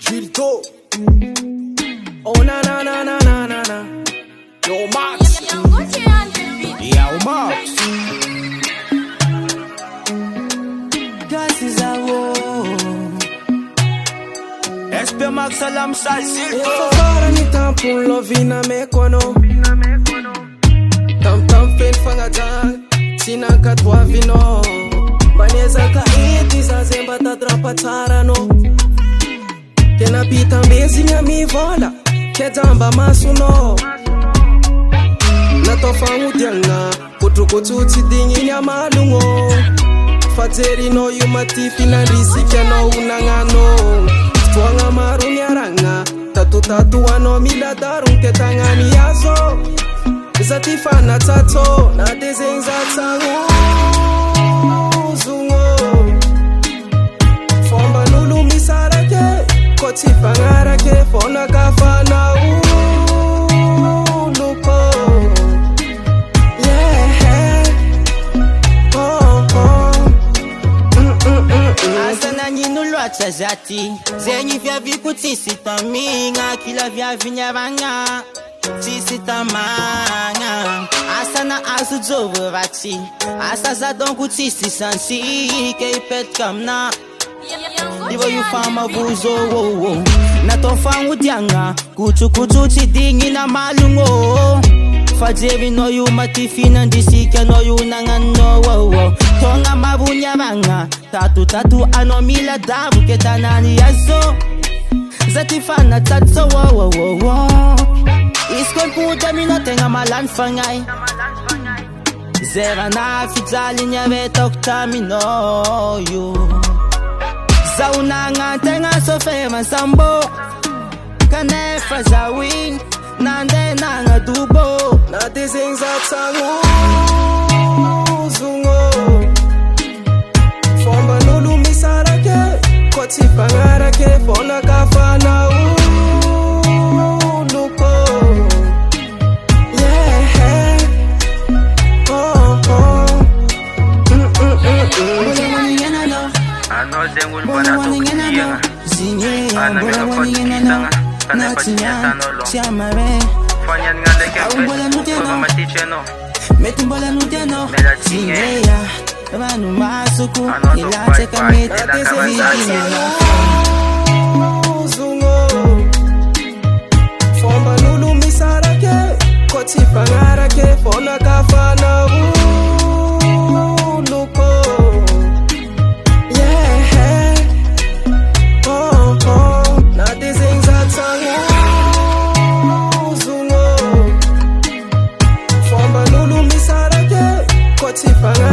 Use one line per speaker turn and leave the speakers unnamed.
Gildo. Oh na na na na na na na. Yo Max. Yo Max.
Gas is a war.
SP Max alam sa Gildo. Para ni tampon lovina me kono. Tam fen fangajan. Sinaka twa vino. Baneza ka iti sa zemba tatrapa tsara no. Tena pita mbezi mi vola. Ketamba masuno. Natofangu tianga. Kutukutu tidingi nya malungo. Fateri no yumatifi na risike no unangano. Tuanga maru nyaranga. Tatu ano miladarun ketangani yazo. Zatifana tato na desenza tango zungo. Fomba nulu misarake koti fangarake fona kafana lupo. Yeah.
Asana nyinu lwacha zati zenyi vya vikutisi taminga kila vya vinyavanga tisi tamanga asana azuzovo vati asaza donku tisi sansi keipet kamna Divo you fama buzo wo wo na tofangu dianga kutu tidingi na malungo Fajevi no you matifina ndisike no you nangano wo wo tonga mabunya banga tatu anomila dabu ketanani yazo zatifana tatso wo wo wo iskon puta mi no tenga malan fangai zera na fitali nyave tokta mi no you zaunanga tenga sofema sambo kanefa zawin nande nanga dubo
na desenza tango zungo. Fomba nulu misarake koti fangarake fona kafana lupo. Yeah.
Ano zengun bana to kiyenga. Ana mena kotisanga. Kana patinya no. Fanyan ngale ke ko matiche no.
Metumbola nuteno. Zineya. Banu masuku ilate kamete
zungo. Fomba nulu misarake koti fangarake fona kafana lupo. Yeah. Na desenza tango zungo. Fomba nulu misarake koti fangarake